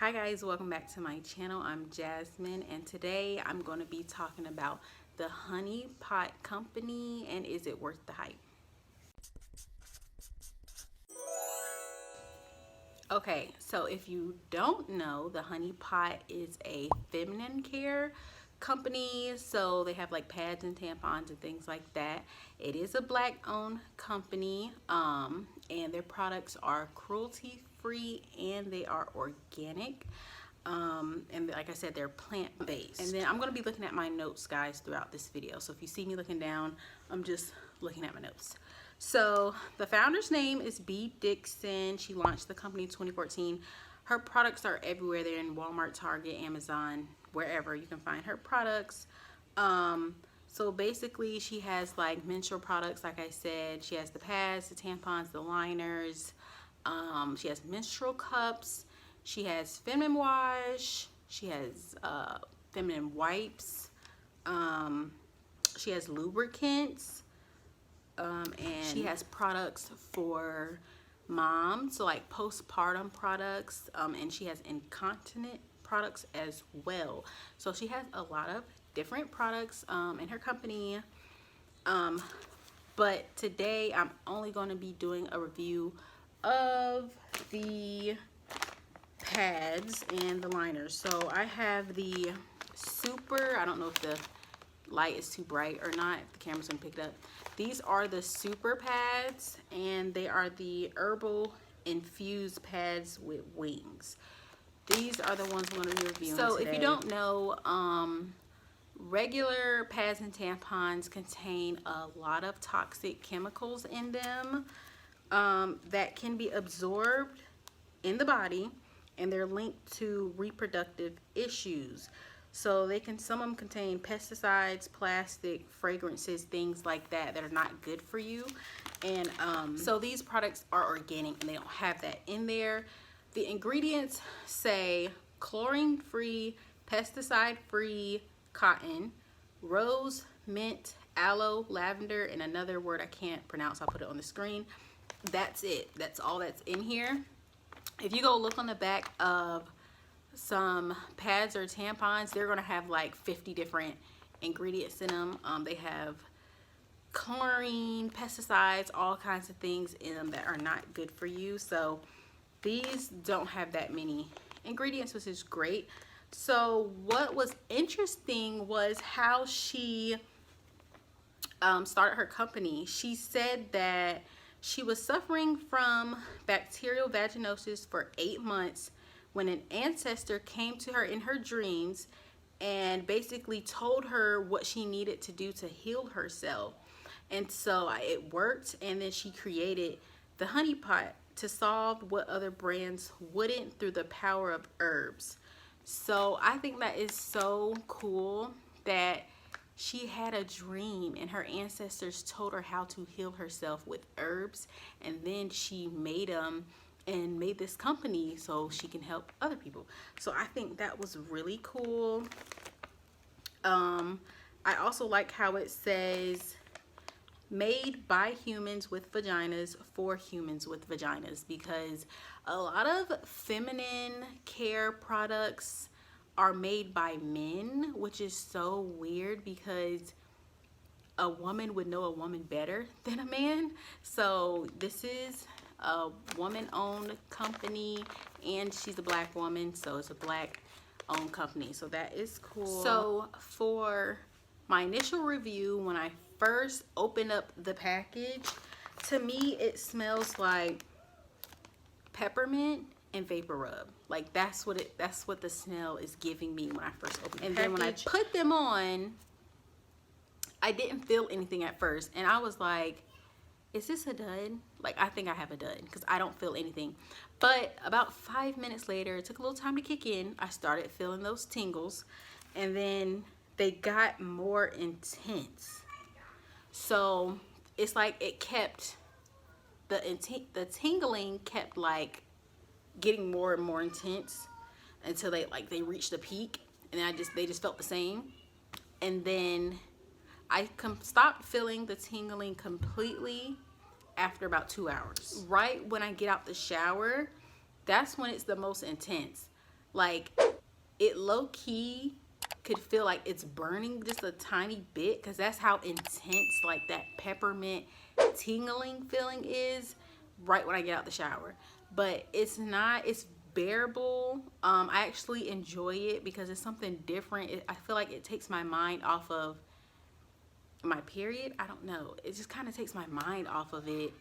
Hi guys, welcome back to my channel. I'm Jasmine and today I'm going to be talking about the Honey Pot Company and is it worth the hype? Okay, so if you don't know, the Honey Pot is a feminine care company. So they have like pads and tampons and things like that. It is a black owned company and their products are cruelty free and they are organic. And like I said, they're plant-based. And then I'm going to be looking at my notes, guys, throughout this video. So if you see me looking down, I'm just looking at my notes. So the founder's name is B. Dixon. She launched the company in 2014. Her products are everywhere. They're in Walmart, Target, Amazon, wherever you can find her products. So basically she has like menstrual products, like I said. She has the pads, the tampons, the liners. She has menstrual cups. She has feminine wash. She has feminine wipes. She has lubricants. And she has products for moms, so like postpartum products, and she has incontinent products as well. So she has a lot of different products in her company. But today I'm only going to be doing a review of the pads and the liners. So I have the super, I don't know if the light is too bright or not, if the camera's gonna pick it up. These are the super pads and they are the herbal infused pads with wings. These are the ones I'm gonna be reviewing today. If you don't know, regular pads and tampons contain a lot of toxic chemicals in them that can be absorbed in the body, and they're linked to reproductive issues. So they can, some of them contain pesticides, plastic, fragrances, things like that that are not good for you. And so these products are organic and they don't have that in there. The ingredients say chlorine-free, pesticide-free cotton, rose, mint, aloe, lavender, and another word I can't pronounce. I'll put it on the screen. That's it. That's all that's in here. If you go look on the back of some pads or tampons, they're going to have like 50 different ingredients in them. They have chlorine, pesticides, all kinds of things in them that are not good for you. So these don't have that many ingredients, which is great. So what was interesting was how she started her company. She said that she was suffering from bacterial vaginosis for 8 months when an ancestor came to her in her dreams and basically told her what she needed to do to heal herself. And so it worked, and then she created the Honey Pot to solve what other brands wouldn't through the power of herbs. So I think that is so cool that she had a dream and her ancestors told her how to heal herself with herbs, and then she made them and made this company so she can help other people. So I think that was really cool. I also like how it says made by humans with vaginas for humans with vaginas, because a lot of feminine care products are made by men, which is so weird because a woman would know a woman better than a man. So this is a woman-owned company and she's a black woman, so it's a black-owned company. So that is cool. So for my initial review, when I first opened up the package, to me it smells like peppermint and vapor rub. Like that's what the smell is giving me when I first opened the package. And then when I put them on, I didn't feel anything at first, and I was like, is this a dud? Like, I think I have a dud because I don't feel anything. But about 5 minutes later, it took a little time to kick in. I started feeling those tingles, and then they got more intense. So it's like it kept, the tingling kept like getting more and more intense until they reached a peak, and then they just felt the same. And then I stopped feeling the tingling completely after about 2 hours. Right when I get out the shower, that's when it's the most intense. Like, it low-key could feel like it's burning just a tiny bit, because that's how intense like that peppermint tingling feeling is right when I get out the shower. But it's not, it's bearable. I actually enjoy it because it's something different. I feel like it takes my mind off of my period. I don't know, it just kind of takes my mind off of it,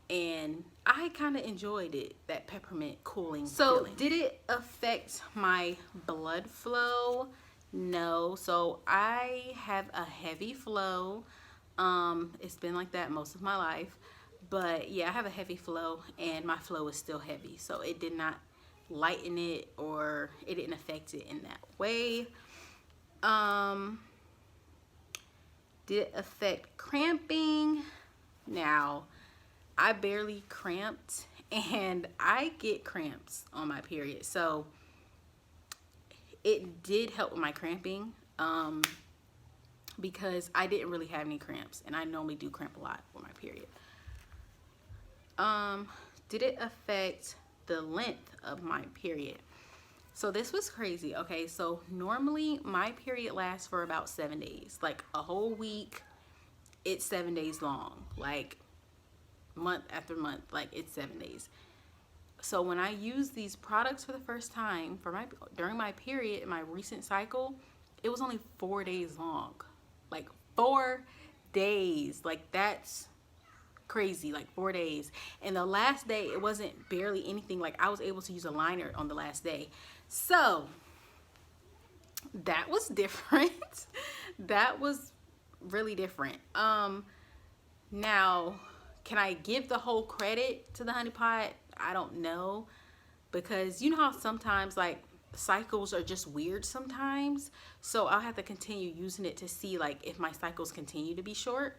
and I kind of enjoyed it, that peppermint cooling feeling. Did it affect my blood flow? No. So I have a heavy flow. It's been like that most of my life, but yeah, I have a heavy flow, and my flow is still heavy, so it did not lighten it, or it didn't affect it in that way. Did it affect cramping? Now, I barely cramped, and I get cramps on my period, so it did help with my cramping, because I didn't really have any cramps, and I normally do cramp a lot with my period. Did it affect the length of my period? So this was crazy. Okay, so normally my period lasts for about 7 days, like a whole week. It's 7 days long, like month after month, like it's 7 days. So when I used these products for the first time during my period in my recent cycle, it was only 4 days long. Like 4 days. Like, that's crazy. Like 4 days. And the last day, it wasn't barely anything. Like, I was able to use a liner on the last day. So that was different. That was really different. Now, can I give the whole credit to the honey pot? I don't know, because you know how sometimes like cycles are just weird sometimes, so I'll have to continue using it to see like if my cycles continue to be short.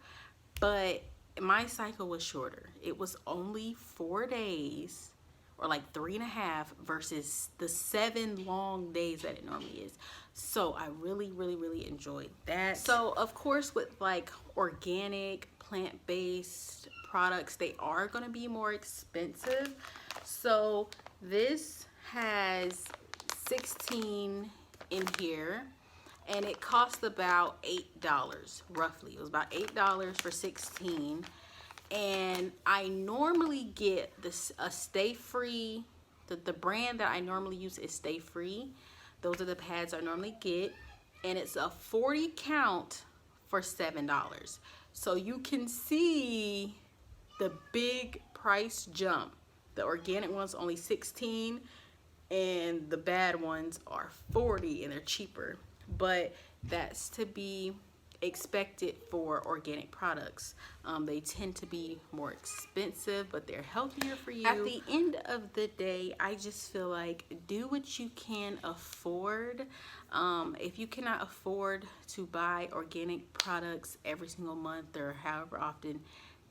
But my cycle was shorter. It was only 4 days, or like 3.5, versus the 7 long days that it normally is. So I really enjoyed that. So of course, with like organic plant-based products, they are going to be more expensive. So this has 16 in here, and it cost about $8 roughly. It was about $8 for 16. And I normally get this Stay Free. The brand that I normally use is Stay Free. Those are the pads I normally get, and it's a 40 count for $7. So you can see the big price jump. The organic ones only 16, and the bad ones are 40, and they're cheaper. But that's to be expected for organic products. They tend to be more expensive, but they're healthier for you. At the end of the day, I just feel like do what you can afford. If you cannot afford to buy organic products every single month or however often,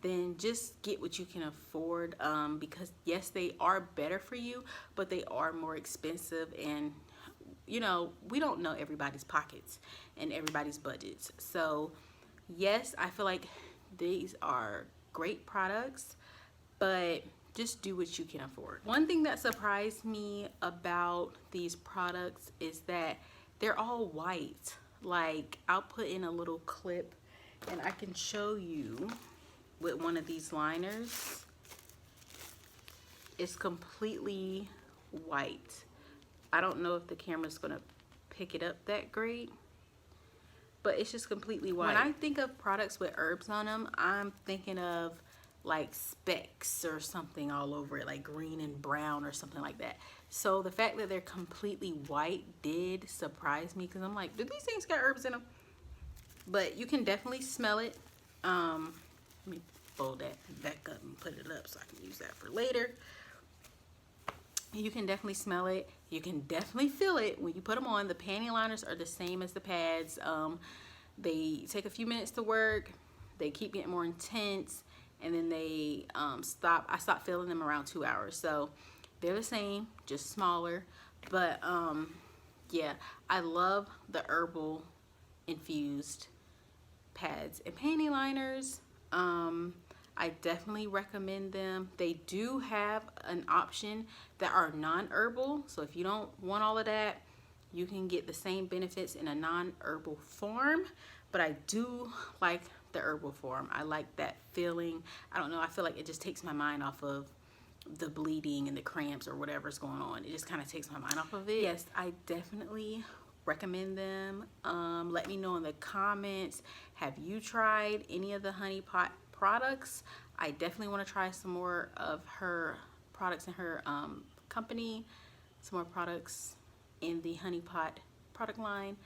then just get what you can afford, because yes, they are better for you, but they are more expensive. And you know, we don't know everybody's pockets and everybody's budgets. So yes, I feel like these are great products, but just do what you can afford. One thing that surprised me about these products is that they're all white. Like, I'll put in a little clip and I can show you with one of these liners. It's completely white. I don't know if the camera's gonna pick it up that great, but it's just completely white. When I think of products with herbs on them, I'm thinking of like specks or something all over it, like green and brown or something like that. So the fact that they're completely white did surprise me, because I'm like, do these things got herbs in them? But you can definitely smell it. Let me fold that back up and put it up so I can use that for later. You can definitely smell it. You can definitely feel it when you put them on. The panty liners are the same as the pads. They take a few minutes to work. They keep getting more intense, and then they stop. I stopped feeling them around 2 hours. So they're the same, just smaller. But yeah, I love the herbal infused pads and panty liners. I definitely recommend them. They do have an option that are non-herbal, so if you don't want all of that, you can get the same benefits in a non-herbal form. But I do like the herbal form. I like that feeling. I don't know, I feel like it just takes my mind off of the bleeding and the cramps or whatever's going on. It just kind of takes my mind off of it. Yes, I definitely recommend them. Let me know in the comments, have you tried any of the Honey Pot products? I definitely want to try some more of her products in her company, some more products in the Honey Pot product line.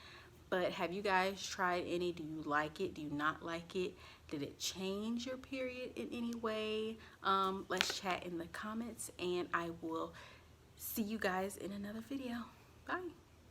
But have you guys tried any? Do you like it? Do you not like it? Did it change your period in any way? Let's chat in the comments, and I will see you guys in another video. Bye.